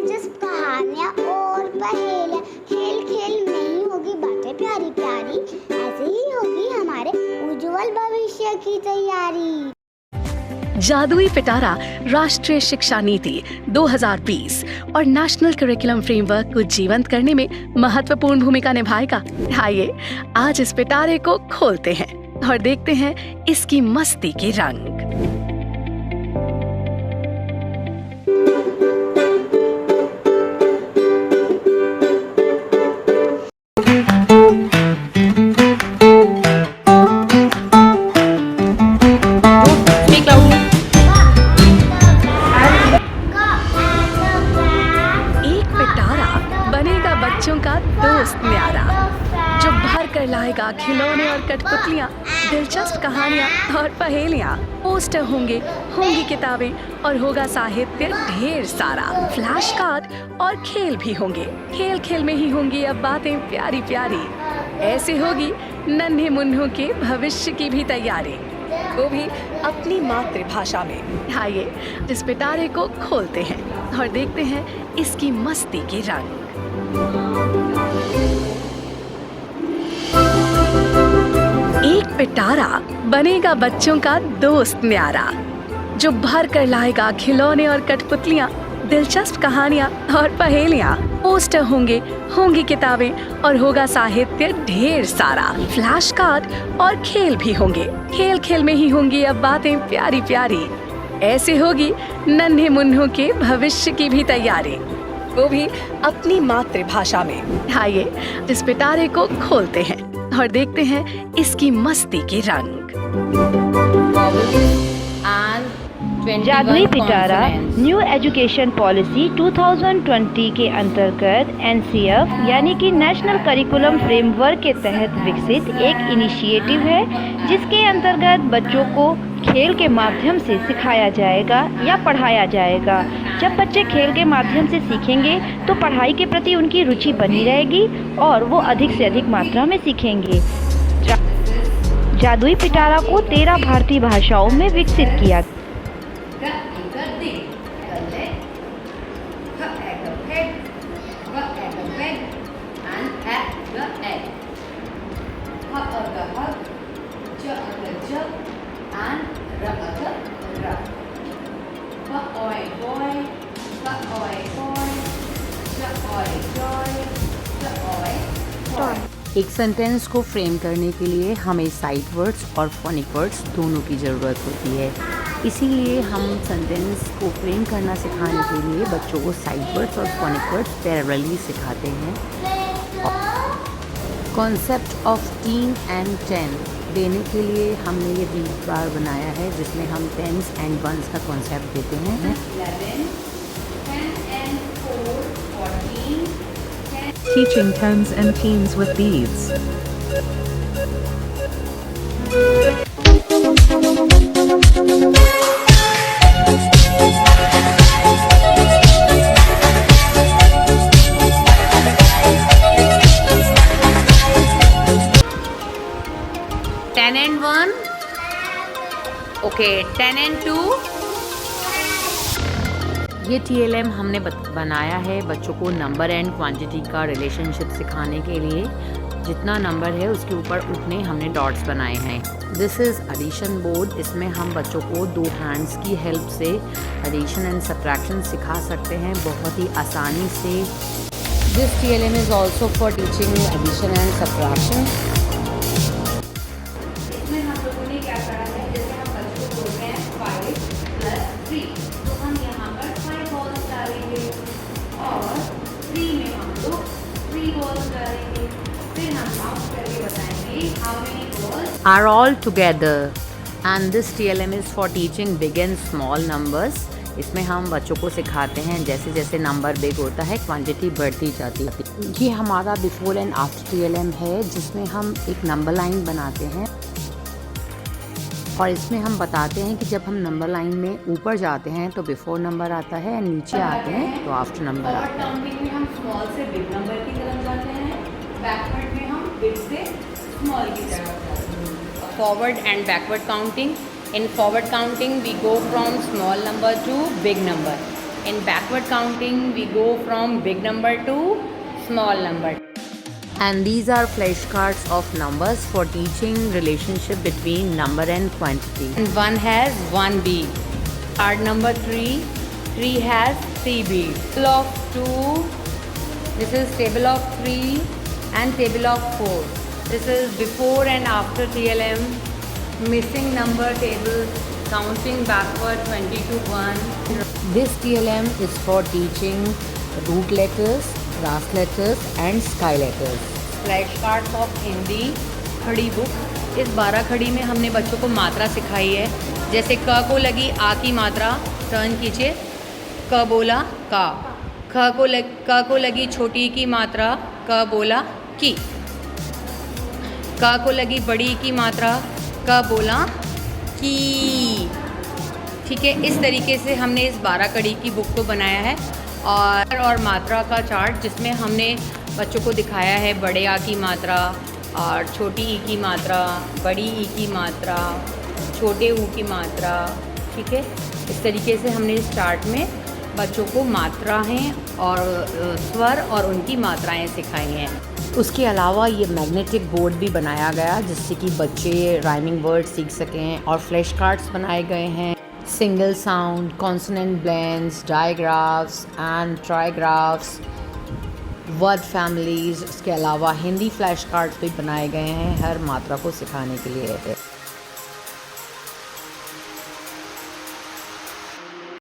दिलचस्प कहानियाँ और पहेलियाँ। खेल खेल में ही होगी बातें प्यारी प्यारी, ऐसे ही होगी हमारे उज्जवल भविष्य की तैयारी। जादुई पिटारा राष्ट्रीय शिक्षा नीति 2020 और नेशनल करिकुलम फ्रेमवर्क को जीवंत करने में महत्वपूर्ण भूमिका निभाएगा। आइए आज इस पिटारे को खोलते हैं और देखते हैं इसकी मस्ती के रंग। बनेगा बच्चों का दोस्त न्यारा, जो भर कर लाएगा खिलौने और कठपुतलियाँ, दिलचस्प कहानियाँ और पहेलियाँ। पोस्टर होंगी किताबें और होगा साहित्य ढेर सारा। फ्लैश कार्ड और खेल भी होंगे। खेल खेल में ही होंगी अब बातें प्यारी प्यारी। ऐसे होगी नन्हे मुन्नों के भविष्य की भी तैयारी, वो भी अपनी मातृभाषा में। आइए इस पिटारे को खोलते हैं और देखते हैं इसकी मस्ती के रंग। एक पिटारा बनेगा बच्चों का दोस्त न्यारा, जो भर कर लाएगा खिलौने और कठपुतलियाँ, दिलचस्प कहानियाँ और पहेलियाँ। पोस्टर होंगी किताबें और होगा साहित्य ढेर सारा। फ्लैश कार्ड और खेल भी होंगे। खेल खेल में ही होंगी अब बातें प्यारी प्यारी। ऐसे होगी नन्हे मुन्नों के भविष्य की भी तैयारी, वो भी अपनी मातृभाषा में। आइए इस पिटारे को खोलते हैं और देखते हैं इसकी मस्ती के रंग। जादुई पिटारा न्यू एजुकेशन पॉलिसी 2020 के अंतर्गत NCF यानी कि नेशनल करिकुलम फ्रेमवर्क के तहत विकसित एक इनिशिएटिव है, जिसके अंतर्गत बच्चों को खेल के माध्यम से सिखाया जाएगा या पढ़ाया जाएगा। जब बच्चे खेल के माध्यम से सीखेंगे तो पढ़ाई के प्रति उनकी रुचि बनी रहेगी और वो अधिक से अधिक मात्रा में सीखेंगे। जादुई पिटारा को 13 भारतीय भाषाओं में विकसित किया। एक सेंटेंस को फ्रेम करने के लिए हमें साइट वर्ड्स और फोनिक वर्ड्स दोनों की ज़रूरत होती है। इसीलिए हम सेंटेंस को फ्रेम करना सिखाने के लिए बच्चों को साइट वर्ड्स और फोनिक वर्ड्स पैरेलली सिखाते हैं। कॉन्सेप्ट ऑफ टीन एंड 10 देने के लिए हमने ये रीड बार बनाया है, जिसमें हम टेंस एंड वंस का कॉन्सेप्ट देते हैं। 11, 10 and 4, 14. Teaching tens and teens with beads. Ten and 1. Okay, 10 and 2. ये TLM हमने बनाया है बच्चों को नंबर एंड क्वांटिटी का रिलेशनशिप सिखाने के लिए। जितना नंबर है उसके ऊपर उतने हमने डॉट्स बनाए हैं। This is addition board. इसमें हम बच्चों को 2 हैंड्स की हेल्प से एडिशन एंड सब्ट्रैक्शन सिखा सकते हैं बहुत ही आसानी से। This TLM is also for teaching addition and subtraction. इसमें हम लोगों ने क्या करा है, जैसे हम बच्चों को बोलते हैं 5 + 3, तो हम यहाँ पर 5 बॉल्स डालेंगे और 3 में हम लोग 3 बॉल्स डालेंगे। फिर हम काउंट करके बताएंगे how many balls are all together and this TLM is for teaching big and small numbers। इसमें हम बच्चों को सिखाते हैं जैसे जैसे नंबर बिग होता है क्वांटिटी बढ़ती जाती है। ये हमारा बिफोर एंड आफ्टर TLM है, जिसमें हम एक नंबर लाइन बनाते हैं और इसमें हम बताते हैं कि जब हम नंबर लाइन में ऊपर जाते हैं तो बिफोर नंबर आता है, नीचे आते हैं तो आफ्टर नंबर आता है। काउंटिंग में हम स्मॉल से बिग नंबर की तरफ जाते हैं, बैकवर्ड में हम बिग से स्मॉल की तरफ जाते हैं। Forward and backward counting. In forward counting we go from small number to big number, In backward counting, we go from big number to small number. And these are flashcards of numbers for teaching relationship between number and quantity. And one has 1 bead. Card number 3, 3 has 3 beads. Table of 2, this is table of 3 and table of 4. This is before and after TLM. Missing number table, counting backward 20 to 1. This TLM is for teaching root letters, brass letters and sky letters. Flashcards of Hindi खड़ी book. इस 12 खड़ी में हमने बच्चों को मात्रा सिखाई है। जैसे क को लगी आ की मात्रा, टर्न कीजिए, क बोला का। क को लगी छोटी की मात्रा, क बोला की। क को लगी बड़ी की मात्रा, क बोला की। ठीक है, इस तरीके से हमने इस 12 कड़ी की बुक को बनाया है और मात्रा का चार्ट, जिसमें हमने बच्चों को दिखाया है बड़े आ की मात्रा और छोटी ई की मात्रा, बड़ी ई की मात्रा, छोटे ऊ की मात्रा। ठीक है, इस तरीके से हमने इस चार्ट में बच्चों को मात्राएं और स्वर और उनकी मात्राएं सिखाई हैं। उसके अलावा ये मैग्नेटिक बोर्ड भी बनाया गया जिससे कि बच्चे राइमिंग वर्ड सीख सकें, और फ्लैश कार्ड्स बनाए गए हैं single sound, consonant blends, digraphs and trigraphs, word families. इसके अलावा हिंदी फ्लैश कार्ड्स भी बनाए गए हैं हर मात्रा को सिखाने के लिए रहते हैं।